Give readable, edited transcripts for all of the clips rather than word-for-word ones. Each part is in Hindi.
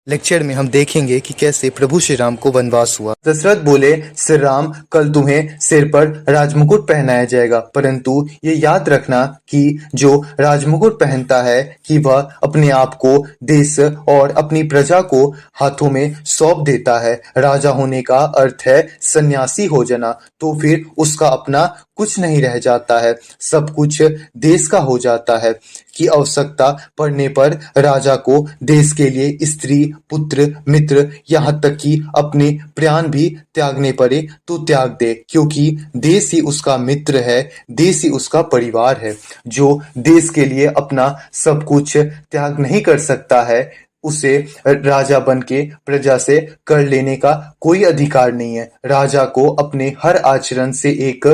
लेक्चर में हम देखेंगे कि कैसे प्रभु श्री राम को वनवास हुआ। दशरथ बोले, श्री राम, कल तुम्हें सिर पर राजमुकुट पहनाया जाएगा, परंतु ये याद रखना कि जो राजमुकुट पहनता है कि वह अपने आप को देश और अपनी प्रजा को हाथों में सौंप देता है। राजा होने का अर्थ है सन्यासी हो जाना, तो फिर उसका अपना कुछ नहीं रह जाता है, सब कुछ देश का हो जाता है कि आवश्यकता पड़ने पर राजा को देश के लिए स्त्री, पुत्र, मित्र, यहाँ तक कि अपने प्राण भी त्यागने पड़े तो त्याग दे, क्योंकि देश ही उसका मित्र है, देश ही उसका परिवार है। जो देश के लिए अपना सब कुछ त्याग नहीं कर सकता है, उसे राजा बन के प्रजा से कर लेने का कोई अधिकार नहीं है। राजा को अपने हर आचरण से एक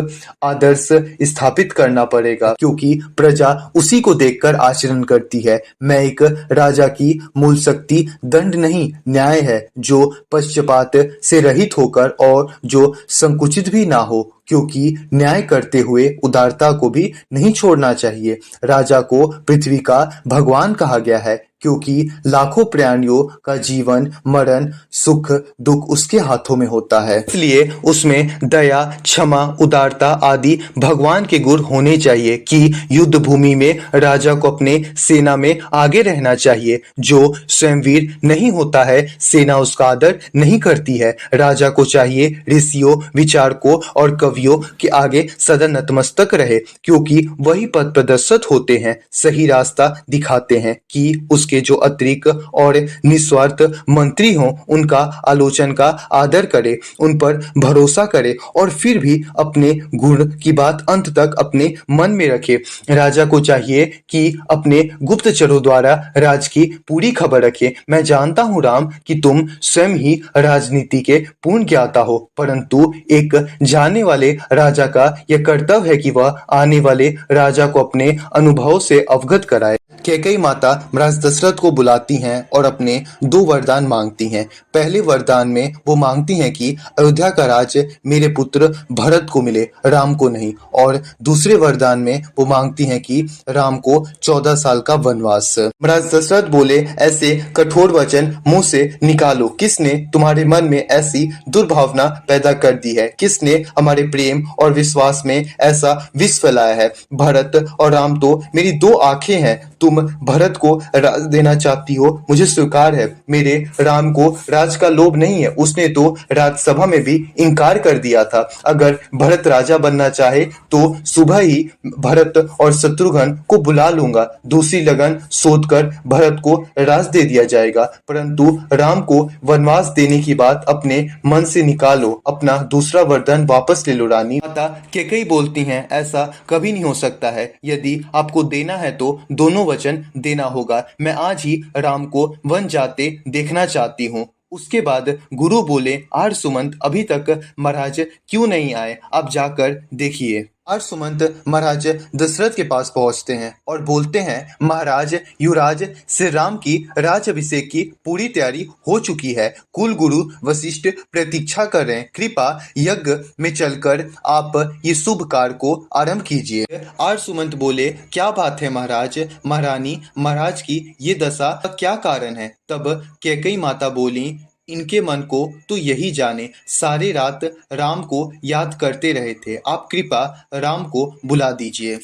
आदर्श स्थापित करना पड़ेगा, क्योंकि प्रजा उसी को देखकर आचरण करती है। मैं एक राजा की मूल शक्ति दंड नहीं, न्याय है, जो पक्षपात से रहित होकर और जो संकुचित भी ना हो, क्योंकि न्याय करते हुए उदारता को भी नहीं छोड़ना चाहिए। राजा को पृथ्वी का भगवान कहा गया है, क्योंकि लाखों प्राणियों का जीवन, मरण, सुख, दुख उसके हाथों में होता है, इसलिए उसमें दया, क्षमा, उदारता आदि भगवान के गुण होने चाहिए कि युद्ध भूमि में राजा को अपने सेना में आगे रहना चाहिए। जो स्वयं वीर नहीं होता है, सेना उसका आदर नहीं करती है। राजा को चाहिए ऋषियों, विचारकों और कवियों के आगे सदा नतमस्तक रहे, क्योंकि वही पथ प्रदर्शक होते हैं, सही रास्ता दिखाते हैं कि उसके जो अतिरिक्त और निस्वार्थ मंत्री हों, उनका आलोचन का आदर करे, उन पर भरोसा करे और फिर भी अपने गुण की बात अंत तक अपने मन में रखे। राजा को चाहिए कि अपने गुप्तचरों द्वारा राज की पूरी खबर रखे। मैं जानता हूँ राम कि तुम स्वयं ही राजनीति के पूर्ण ज्ञाता हो, परंतु एक जानने वाले राजा का यह कर्तव्य है कि वह आने वाले राजा को अपने अनुभव से अवगत कराए। कैकेयी माता महाराज दशरथ को बुलाती हैं और अपने 2 वरदान मांगती हैं। पहले वरदान में वो मांगती हैं कि अयोध्या का राज्य मेरे पुत्र भरत को मिले, राम को नहीं। और दूसरे वरदान में वो मांगती हैं कि राम को 14 साल का वनवास। महाराज दशरथ बोले, ऐसे कठोर वचन मुंह से निकालो। किसने तुम्हारे मन में ऐसी दुर्भावना पैदा कर दी है? किसने हमारे प्रेम और विश्वास में ऐसा विष फैलाया है? भरत और राम तो मेरी 2 आंखें हैं। तुम भरत को राज देना चाहती हो, मुझे स्वीकार है। मेरे राम को राज का लोभ नहीं है, उसने तो राज्यसभा में भी इनकार कर दिया था। अगर भरत राजा बनना चाहे तो सुबह ही भरत और शत्रुघ्न को बुला लूंगा, दूसरी लगन शोधकर भरत को राज दे दिया जाएगा। परंतु राम को वनवास देने की बात अपने मन से निकालो, अपना दूसरा वरदान वापस ले लो रानी। माता कैकेयी बोलती हैं, ऐसा कभी नहीं हो सकता है। यदि आपको देना है तो दोनों वचन देना होगा। मैं आज ही राम को वन जाते देखना चाहती हूँ। उसके बाद गुरु बोले, आर्य सुमंत अभी तक महाराज क्यों नहीं आए? आप जाकर देखिए। आर्य सुमंत महाराज दशरथ के पास पहुंचते हैं और बोलते हैं, महाराज, युवराज श्री राम की राजाभिषेक की पूरी तैयारी हो चुकी है। कुल गुरु वशिष्ठ प्रतीक्षा कर रहे हैं। कृपा यज्ञ में चलकर आप ये शुभ कार्य को आरंभ कीजिए। आर्य सुमंत बोले, क्या बात है महाराज, महारानी, महाराज की ये दशा का क्या कारण है? तब कैकेयी माता बोली, इनके मन को तो यही जाने, सारी रात राम को याद करते रहे थे। आप कृपा राम को बुला दीजिए।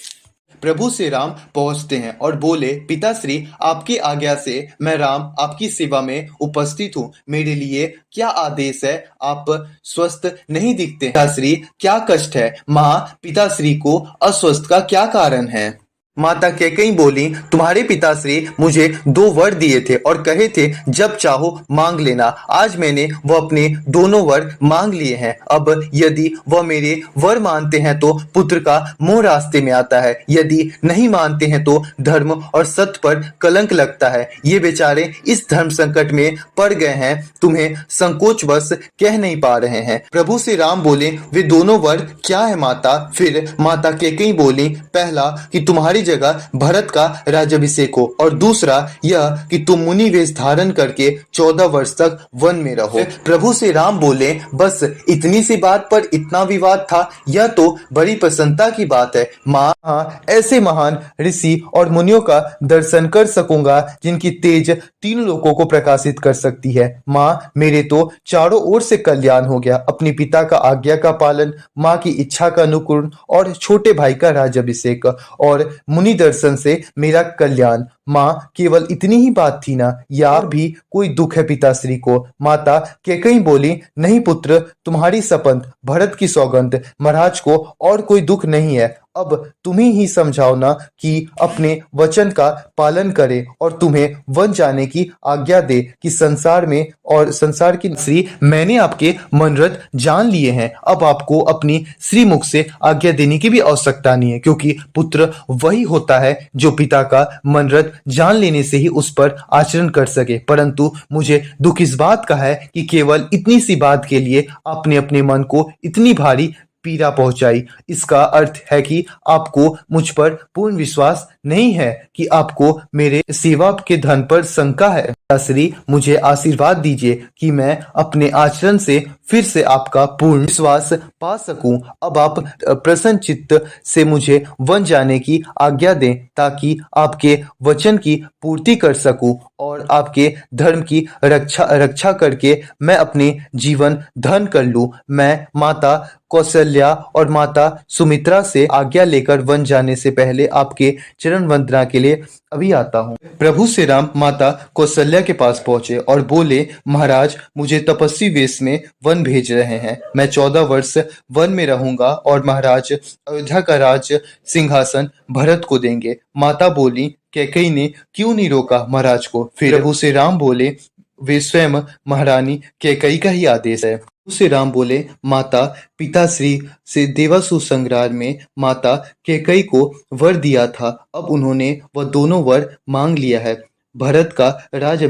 प्रभु श्री राम पहुंचते हैं और बोले, पिताश्री, आपकी आज्ञा से मैं राम आपकी सेवा में उपस्थित हूँ। मेरे लिए क्या आदेश है? आप स्वस्थ नहीं दिखते। पिताश्री, क्या कष्ट है? माँ, पिताश्री को अस्वस्थ का क्या कारण है? माता कैकेयी बोली, तुम्हारे पिताश्री मुझे 2 वर दिए थे और कहे थे जब चाहो मांग लेना। आज मैंने वो अपने दोनों वर मांग लिए हैं। अब यदि वह मेरे वर मानते हैं तो पुत्र का मोह रास्ते में आता है, यदि नहीं मानते हैं तो धर्म और सत्य पर कलंक लगता है। ये बेचारे इस धर्म संकट में पड़ गए हैं, तुम्हें संकोचवश कह नहीं पा रहे हैं। प्रभु श्री राम बोले, वे दोनों वर क्या है माता? फिर माता कैकेयी बोली, पहला कि तुम्हारी जगह भरत का राज्याभिषेक हो, और दूसरा यह कि तुम मुनि वेश धारण करके 14 वर्ष तक वन में रहो। प्रभु श्री राम बोले, बस इतनी सी बात पर इतना विवाद था? यह तो बड़ी प्रसन्नता की बात है माँ। हाँ, ऐसे महान ऋषि और मुनियों का दर्शन कर सकूंगा जिनकी तेज तीन लोगों को प्रकाशित कर सकती है। माँ, मेरे तो चारों ओर से कल्याण हो गया। अपने पिता का आज्ञा का पालन, माँ की इच्छा का अनुकूल और छोटे भाई का राज्याभिषेक और मुनि दर्शन से मेरा कल्याण। माँ, केवल इतनी ही बात थी ना, या भी कोई दुख है पिताश्री को? माता कैकेयी बोली, नहीं पुत्र, तुम्हारी शपथ, भरत की सौगंध, महाराज को और कोई दुख नहीं है। अब तुम्ही ही समझाओ ना कि अपने वचन का पालन करे और तुम्हें वन जाने की आज्ञा दे कि संसार में और संसार की श्री मैंने आपके मनोरथ जान लिए हैं। अब आपको अपनी श्रीमुख से आज्ञा देने की भी आवश्यकता नहीं है, क्योंकि पुत्र वही होता है जो पिता का मनोरथ जान लेने से ही उस पर आचरण कर सके। परंतु मुझे दुख इस बात का है कि केवल इतनी सी बात के लिए आपने अपने मन को इतनी भारी पीड़ा पहुंचाई। इसका अर्थ है कि आपको मुझ पर पूर्ण विश्वास नहीं है, कि आपको मेरे सेवा के धन पर शंका है। श्री, मुझे आशीर्वाद दीजिए कि मैं अपने आचरण से फिर से आपका पूर्ण विश्वास पा सकूं। अब आप प्रसन्न चित्त से मुझे वन जाने की आज्ञा दें, ताकि आपके वचन की पूर्ति कर सकूं और आपके धर्म की रक्षा करके मैं अपने जीवन धन कर लूं। मैं माता कौशल्या और माता सुमित्रा से आज्ञा लेकर वन जाने से पहले आपके चरण वंदना के लिए अभी आता हूँ। प्रभु श्री राम माता कौशल्या के पास पहुंचे और बोले, महाराज, मुझे तपस्वी वेश में वन भेज रहे हैं। मैं 14 वर्ष वन में रहूंगा और महाराज अयोध्या का राज सिंहासन भरत को देंगे। माता बोली, कैकेयी ने क्यों नहीं रोका महाराज को? फिर प्रभु श्री राम बोले, वे स्वयं महारानी कैकेयी का ही आदेश है। श्री राम बोले, माता पिताश्री से देवासुर संग्राम में माता कैकेयी को वर दिया था। अब उन्होंने वह दोनों वर मांग लिया है, भरत का राज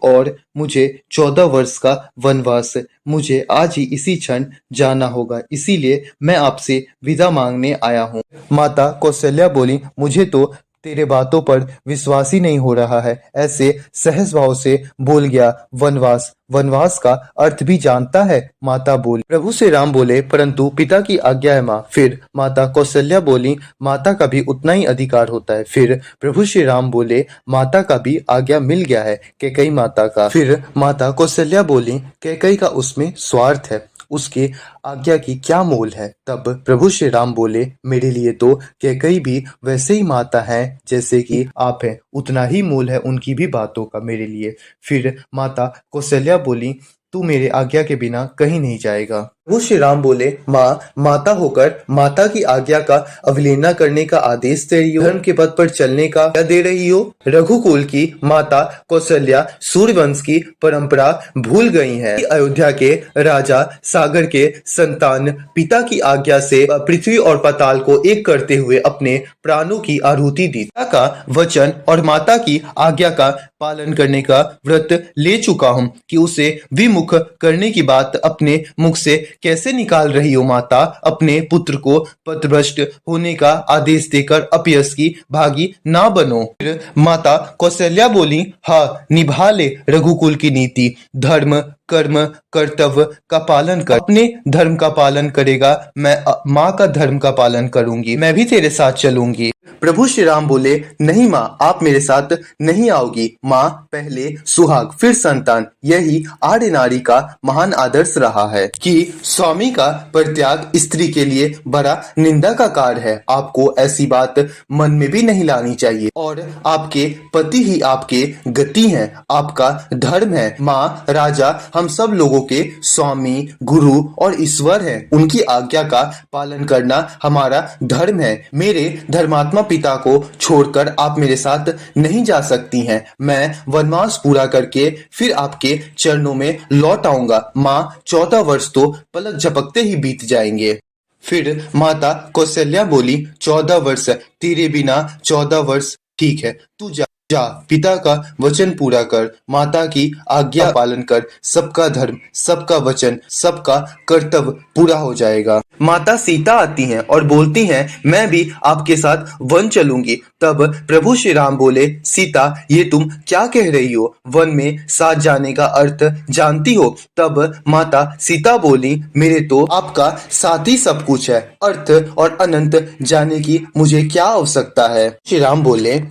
और मुझे 14 वर्ष का वनवास। मुझे आज ही इसी क्षण जाना होगा, इसीलिए मैं आपसे विदा मांगने आया हूँ। माता कौशल्या बोली, मुझे तो तेरे बातों पर विश्वास ही नहीं हो रहा है। ऐसे सहज भाव से बोल गया, वनवास? वनवास का अर्थ भी जानता है? माता बोली। प्रभु श्री राम बोले, परंतु पिता की आज्ञा है माँ। फिर माता कौशल्या बोली, माता का भी उतना ही अधिकार होता है। फिर प्रभु श्री राम बोले, माता का भी आज्ञा मिल गया है कैकेयी माता का। फिर माता कौशल्या बोली, कैकेयी का उसमें स्वार्थ है, उसके आज्ञा की क्या मोल है? तब प्रभु श्री राम बोले, मेरे लिए तो कैकेयी भी वैसे ही माता है जैसे कि आप हैं, उतना ही मोल है उनकी भी बातों का मेरे लिए। फिर माता कौशल्या बोली, तू मेरे आज्ञा के बिना कहीं नहीं जाएगा। प्रभु श्री राम बोले, माँ, माता होकर माता की आज्ञा का अवहेलना करने का आदेश दे रही हो, धर्म के पथ पर चलने का क्या दे रही हो? रघुकुल की माता कौशल्या सूर्यवंश की परंपरा भूल गई हैं। अयोध्या के राजा सागर के संतान पिता की आज्ञा से पृथ्वी और पाताल को एक करते हुए अपने प्राणों की आहुति दी। पिता का वचन और माता की आज्ञा का पालन करने का व्रत ले चुका हूँ कि उसे विमुख करने की बात अपने मुख से कैसे निकाल रही हो माता? अपने पुत्र को पथभ्रष्ट होने का आदेश देकर अपयश की भागी ना बनो। फिर माता कौशल्या बोली, हाँ, निभा ले रघुकुल की नीति, धर्म कर्म कर्तव्य का पालन कर। अपने धर्म का पालन करेगा, मैं माँ का धर्म का पालन करूंगी, मैं भी तेरे साथ चलूंगी। प्रभु श्री राम बोले, नहीं माँ, आप मेरे साथ नहीं आओगी। माँ, पहले सुहाग फिर संतान, यही आर्य नारी का महान आदर्श रहा है कि स्वामी का परित्याग स्त्री के लिए बड़ा निंदा का कार्य है। आपको ऐसी बात मन में भी नहीं लानी चाहिए, और आपके पति ही आपके गति हैं, आपका धर्म है। माँ, राजा हम सब लोगों के स्वामी, गुरु और ईश्वर हैं। उनकी आज्ञा का पालन करना हमारा धर्म है। मेरे धर्मात्मा पिता को छोड़कर आप मेरे साथ नहीं जा सकती हैं। मैं वनवास पूरा करके फिर आपके चरणों में लौट आऊंगा। माँ, 14 वर्ष तो पलक झपकते ही बीत जाएंगे। फिर माता कौशल्या बोली, 14 वर्ष? तेरे बिना 14 वर्ष? ठीक है, तू जा। जा, पिता का वचन पूरा कर, माता की आज्ञा पालन कर, सबका धर्म, सबका वचन, सबका कर्तव्य पूरा हो जाएगा। माता सीता आती हैं और बोलती हैं, मैं भी आपके साथ वन चलूंगी। तब प्रभु श्री राम बोले, सीता ये तुम क्या कह रही हो? वन में साथ जाने का अर्थ जानती हो? तब माता सीता बोली, मेरे तो आपका साथ ही सब कुछ है, अर्थ और अनंत जाने की मुझे क्या आवश्यकता है? श्री राम बोले,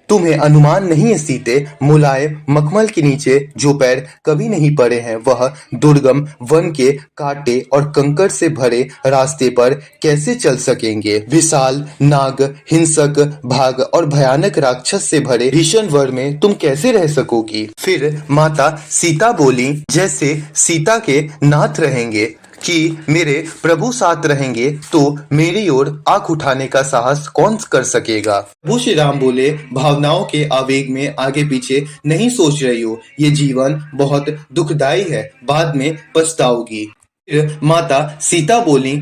तुम्हें अनुमान नहीं है सीते, मुलायम मखमल के नीचे जो पैर कभी नहीं पड़े हैं, वह दुर्गम वन के कांटे और कंकड़ से भरे रास्ते पर कैसे चल सकेंगे? विशाल नाग, हिंसक भाग और भयानक राक्षस से भरे भीषण वन में तुम कैसे रह सकोगी? फिर माता सीता बोली, जैसे सीता के नाथ रहेंगे कि मेरे प्रभु साथ रहेंगे तो मेरी ओर आंख उठाने का साहस कौन कर सकेगा? प्रभु श्री राम बोले, भावनाओं के आवेग में आगे पीछे नहीं सोच रही हो, ये जीवन बहुत दुखदाई है, बाद में पछताओगी। फिर माता सीता बोली,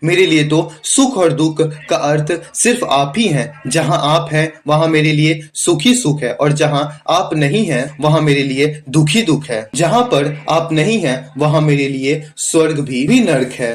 मेरे लिए तो सुख और दुख का अर्थ सिर्फ आप ही हैं। जहां आप हैं वहां मेरे लिए सुख ही सुख है, और जहां आप नहीं हैं वहां मेरे लिए दुख ही दुख है। जहां पर आप नहीं हैं वहां मेरे लिए स्वर्ग भी नरक है।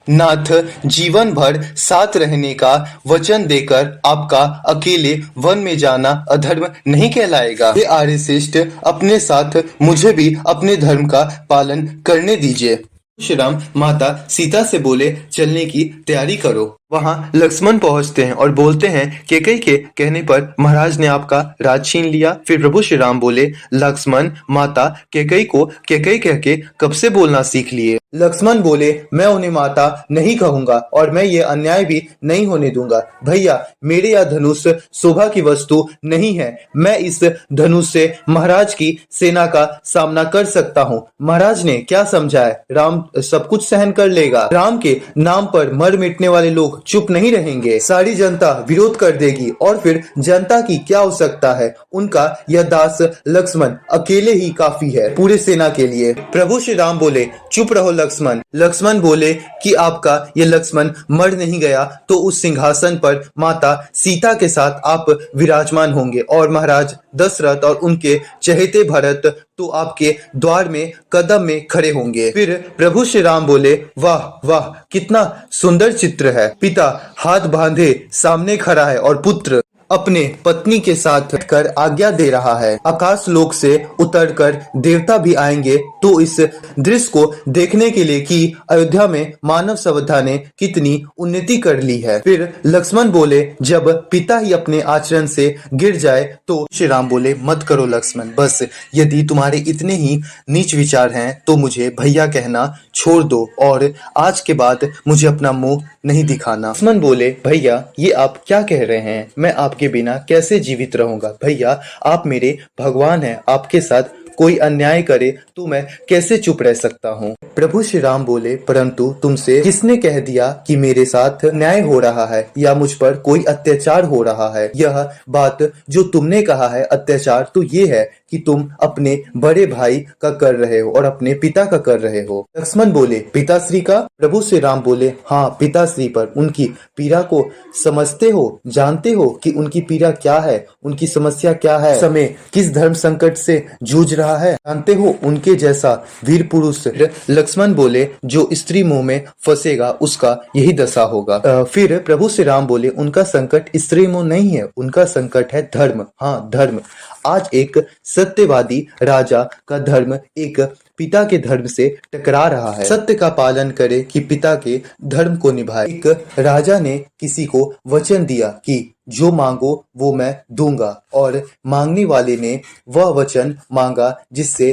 नाथ जीवन भर साथ रहने का वचन देकर आपका अकेले वन में जाना अधर्म नहीं कहलाएगा। हे आर्यश्रेष्ठ, अपने साथ मुझे भी अपने धर्म का पालन करने दीजिए। श्री राम माता सीता से बोले, चलने की तैयारी करो। वहां लक्ष्मण पहुंचते हैं और बोलते हैं, कैकेयी के कहने पर महाराज ने आपका राज छीन लिया। फिर प्रभु श्री राम बोले, लक्ष्मण माता कैकेयी को कैकेयी कह के कब से बोलना सीख लिए? लक्ष्मण बोले, मैं उन्हें माता नहीं कहूंगा और मैं ये अन्याय भी नहीं होने दूंगा। भैया, मेरे यह धनुष शोभा की वस्तु नहीं है, मैं इस धनुष से महाराज की सेना का सामना कर सकता हूँ। महाराज ने क्या समझा है, राम सब कुछ सहन कर लेगा। राम के नाम पर मर मिटने वाले लोग चुप नहीं रहेंगे, सारी जनता विरोध कर देगी, और फिर जनता की क्या आवश्यकता है? उनका यह दास लक्ष्मण अकेले ही काफी है पूरे सेना के लिए। प्रभु श्री राम बोले, चुप रहो लक्ष्मण। लक्ष्मण बोले कि आपका ये लक्ष्मण मर नहीं गया तो उस सिंहासन पर माता सीता के साथ आप विराजमान होंगे, और महाराज दशरथ और उनके चहेते भरत तो आपके द्वार में कदम में खड़े होंगे। फिर प्रभु श्री राम बोले, वाह वाह, कितना सुंदर चित्र है। पिता हाथ बांधे सामने खड़ा है और पुत्र अपने पत्नी के साथ कर आज्ञा दे रहा है। आकाश लोक से उतरकर देवता भी आएंगे तो इस दृश्य को देखने के लिए कि अयोध्या में मानव सभ्यता ने कितनी उन्नति कर ली है। फिर लक्ष्मण बोले, जब पिता ही अपने आचरण से गिर जाए तो श्री राम बोले, मत करो लक्ष्मण, बस यदि तुम्हारे इतने ही नीच विचार हैं तो मुझे भैया कहना छोड़ दो और आज के बाद मुझे अपना मुंह नहीं दिखाना। लक्ष्मण बोले, भैया ये आप क्या कह रहे हैं? मैं आपके बिना कैसे जीवित रहूंगा? भैया आप मेरे भगवान हैं, आपके साथ कोई अन्याय करे तो मैं कैसे चुप रह सकता हूँ? प्रभु श्री राम बोले, परंतु तुमसे किसने कह दिया कि मेरे साथ न्याय हो रहा है या मुझ पर कोई अत्याचार हो रहा है? यह बात जो तुमने कहा है अत्याचार, तो ये है कि तुम अपने बड़े भाई का कर रहे हो और अपने पिता का कर रहे हो। लक्ष्मण बोले, पिताश्री का? प्रभु श्री राम बोले, हाँ पिताश्री पर। उनकी पीड़ा को समझते हो, जानते हो कि उनकी पीड़ा क्या है, उनकी समस्या क्या है, समय किस धर्म संकट से जूझ रहा है, जानते हो? उनके जैसा वीर पुरुष। लक्ष्मण बोले, जो स्त्री मुंह में फंसेगा उसका यही दशा होगा। फिर प्रभु श्री राम बोले, उनका संकट स्त्री मुंह नहीं है, उनका संकट है धर्म। हाँ धर्म। आज एक सत्यवादी राजा का धर्म एक पिता के धर्म से टकरा रहा है। सत्य का पालन करे कि पिता के धर्म को निभाए। एक राजा ने किसी को वचन दिया कि जो मांगो वो मैं दूंगा, और मांगने वाले ने वह वचन मांगा जिससे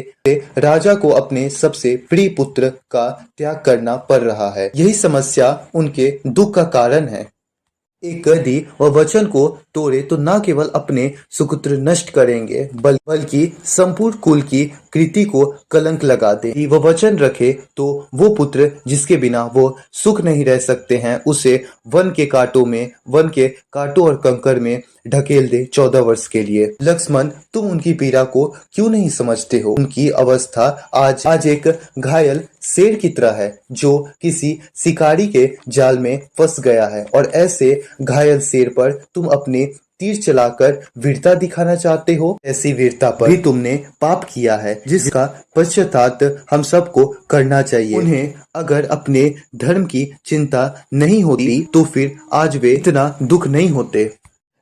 राजा को अपने सबसे प्रिय पुत्र का त्याग करना पड़ रहा है। यही समस्या उनके दुख का कारण है। एक यदि वह वचन को तोड़े तो न केवल अपने सुपुत्र नष्ट करेंगे बल्कि संपूर्ण कुल की कृति को कलंक लगा दे। वह वचन रखे तो वो पुत्र जिसके बिना वो सुख नहीं रह सकते हैं उसे वन के कांटों और कंकड़ में ढकेल दे 14 वर्ष के लिए। लक्ष्मण, तुम उनकी पीड़ा को क्यों नहीं समझते हो? उनकी अवस्था आज एक घायल शेर की तरह है जो किसी शिकारी के जाल में फंस गया है, और ऐसे घायल शेर पर तुम अपने तीर चलाकर वीरता दिखाना चाहते हो? ऐसी वीरता पर भी तुमने पाप किया है, जिसका पश्चाताप हम सबको करना चाहिए। उन्हें अगर अपने धर्म की चिंता नहीं होती तो फिर आज वे इतना दुख नहीं होते।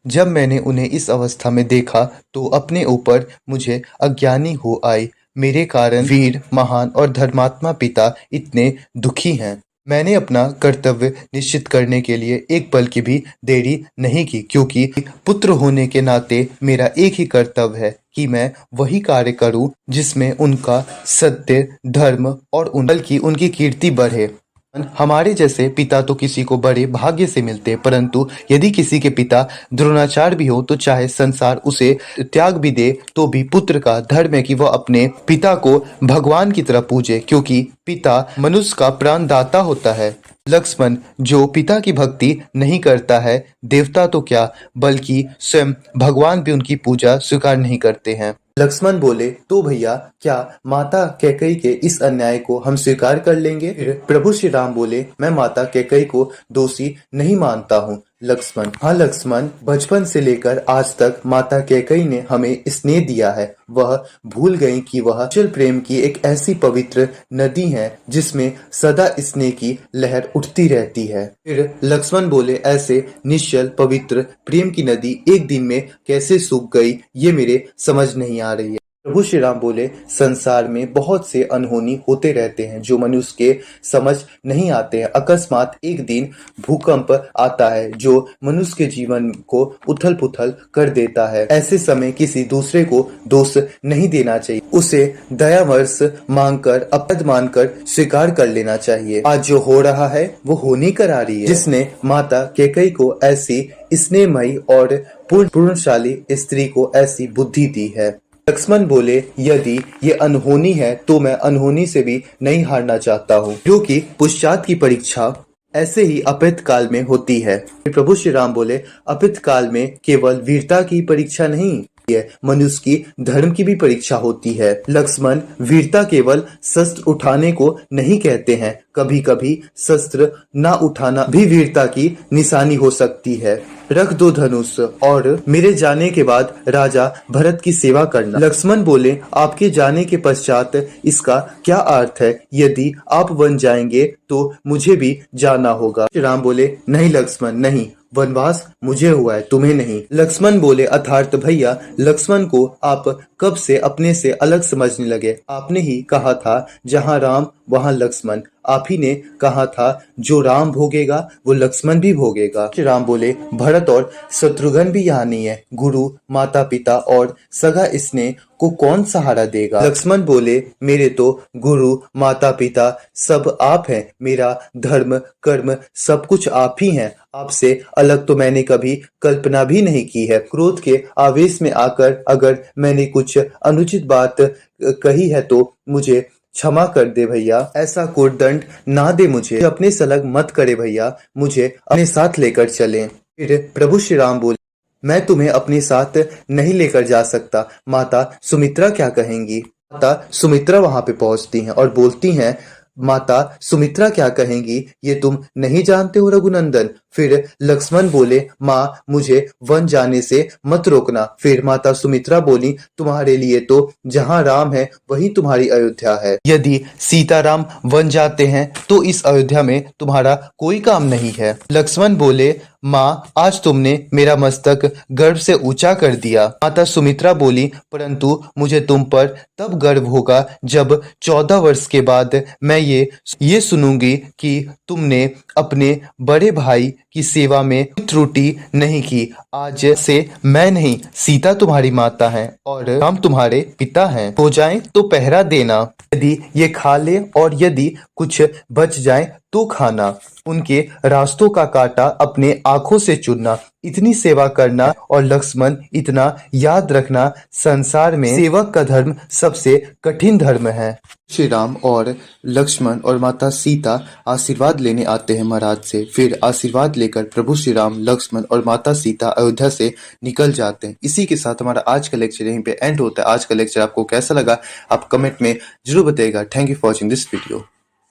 जब मैंने उन्हें इस अवस्था में देखा तो अपने ऊपर मुझे अज्ञानी हो आई। मेरे कारण वीर, महान और धर्मात्मा पिता इतने दुखी हैं। मैंने अपना कर्तव्य निश्चित करने के लिए एक पल की भी देरी नहीं की, क्योंकि पुत्र होने के नाते मेरा एक ही कर्तव्य है कि मैं वही कार्य करूं जिसमें उनका सत्य, धर्म और बल्कि उनकी कीर्ति बढ़े। हमारे जैसे पिता तो किसी को बड़े भाग्य से मिलते हैं, परंतु यदि किसी के पिता द्रोणाचार्य भी हो तो चाहे संसार उसे त्याग भी दे तो भी पुत्र का धर्म है कि वह अपने पिता को भगवान की तरह पूजे, क्योंकि पिता मनुष्य का प्राणदाता होता है। लक्ष्मण, जो पिता की भक्ति नहीं करता है, देवता तो क्या बल्कि स्वयं भगवान भी उनकी पूजा स्वीकार नहीं करते हैं। लक्ष्मण बोले, तो भैया क्या माता कैकेयी के इस अन्याय को हम स्वीकार कर लेंगे? फिर प्रभु श्री राम बोले, मैं माता कैकेयी को दोषी नहीं मानता हूँ। लक्ष्मण, हाँ लक्ष्मण, बचपन से लेकर आज तक माता कैकेयी ने हमें स्नेह दिया है। वह भूल गई कि वह निश्चल प्रेम की एक ऐसी पवित्र नदी है जिसमें सदा स्नेह की लहर उठती रहती है। फिर लक्ष्मण बोले, ऐसे निश्चल पवित्र प्रेम की नदी एक दिन में कैसे सूख गई, ये मेरे समझ नहीं आ रही है। प्रभु श्री राम बोले, संसार में बहुत से अनहोनी होते रहते हैं जो मनुष्य के समझ नहीं आते हैं। अकस्मात एक दिन भूकंप आता है जो मनुष्य के जीवन को उथल पुथल कर देता है। ऐसे समय किसी दूसरे को दोष नहीं देना चाहिए, उसे दयावर्ष मांगकर, अपराध मानकर स्वीकार कर लेना चाहिए। आज जो हो रहा है वो होने करा रही है, जिसने माता कैकेयी को ऐसी स्नेहमयी और पूर्णशाली स्त्री को ऐसी बुद्धि दी है। लक्ष्मण बोले, यदि ये अनहोनी है तो मैं अनहोनी से भी नहीं हारना चाहता हूँ, क्योंकि पुरुषार्थ की परीक्षा ऐसे ही अपित काल में होती है। प्रभु श्री राम बोले, अपित काल में केवल वीरता की परीक्षा नहीं है, मनुष्य की धर्म की भी परीक्षा होती है। लक्ष्मण, वीरता केवल शस्त्र उठाने को नहीं कहते हैं, कभी कभी शस्त्र न उठाना भी वीरता की निशानी हो सकती है। रख दो धनुष और मेरे जाने के बाद राजा भरत की सेवा करना। लक्ष्मण बोले, आपके जाने के पश्चात इसका क्या अर्थ है? यदि आप वन जाएंगे तो मुझे भी जाना होगा। राम बोले, नहीं लक्ष्मण नहीं, वनवास मुझे हुआ है, तुम्हें नहीं। लक्ष्मण बोले, अर्थात भैया लक्ष्मण को आप कब से अपने से अलग समझने लगे? आपने ही कहा था जहाँ राम वहाँ लक्ष्मण। आप ही ने कहा था जो राम भोगेगा वो लक्ष्मण भी भोगेगा। श्री राम बोले, भरत और शत्रुघ्न भी यहाँ नहीं है, गुरु, माता पिता और सगा स्नेह को कौन सहारा देगा? लक्ष्मण बोले, मेरे तो गुरु, माता पिता सब आप हैं, मेरा धर्म, कर्म सब कुछ आप ही हैं। आपसे अलग तो मैंने कभी कल्पना भी नहीं की है। क्रोध के आवेश में आकर अगर मैंने कुछ अनुचित बात कही है तो मुझे क्षमा कर दे भैया, ऐसा कोटदंड ना दे मुझे, अपने सलग मत करे भैया, मुझे अपने साथ लेकर चलें। फिर प्रभु श्री राम बोले, मैं तुम्हें अपने साथ नहीं लेकर जा सकता, माता सुमित्रा क्या कहेंगी? माता सुमित्रा वहां पे पहुंचती हैं और बोलती हैं, माता सुमित्रा क्या कहेंगी ये तुम नहीं जानते हो रघुनंदन? फिर लक्ष्मण बोले, माँ मुझे वन जाने से मत रोकना। फिर माता सुमित्रा बोली, तुम्हारे लिए तो जहाँ राम है वही तुम्हारी अयोध्या है। यदि सीताराम वन जाते हैं तो इस अयोध्या में तुम्हारा कोई काम नहीं है। लक्ष्मण बोले, माँ आज तुमने मेरा मस्तक गर्व से ऊंचा कर दिया। माता सुमित्रा बोली, परंतु मुझे तुम पर तब गर्व होगा जब 14 वर्ष के बाद मैं ये सुनूंगी कि तुमने अपने बड़े भाई की सेवा में त्रुटि नहीं की। आज से मैं नहीं, सीता तुम्हारी माता है और राम तुम्हारे पिता हैं। हो जाए तो पहरा देना, यदि ये खा ले और यदि कुछ बच जाए तो खाना। उनके रास्तों का कांटा अपने आंखों से चुनना, इतनी सेवा करना। और लक्ष्मण, इतना याद रखना, संसार में सेवक का धर्म सबसे कठिन धर्म है। श्री राम और लक्ष्मण और माता सीता आशीर्वाद लेने आते हैं महाराज से। फिर आशीर्वाद लेकर प्रभु श्री राम, लक्ष्मण और माता सीता अयोध्या से निकल जाते हैं। इसी के साथ हमारा आज का लेक्चर यहीं पे एंड होता है। आज का लेक्चर आपको कैसा लगा आप कमेंट में जरूर बताइएगा। Thank you for watching this video.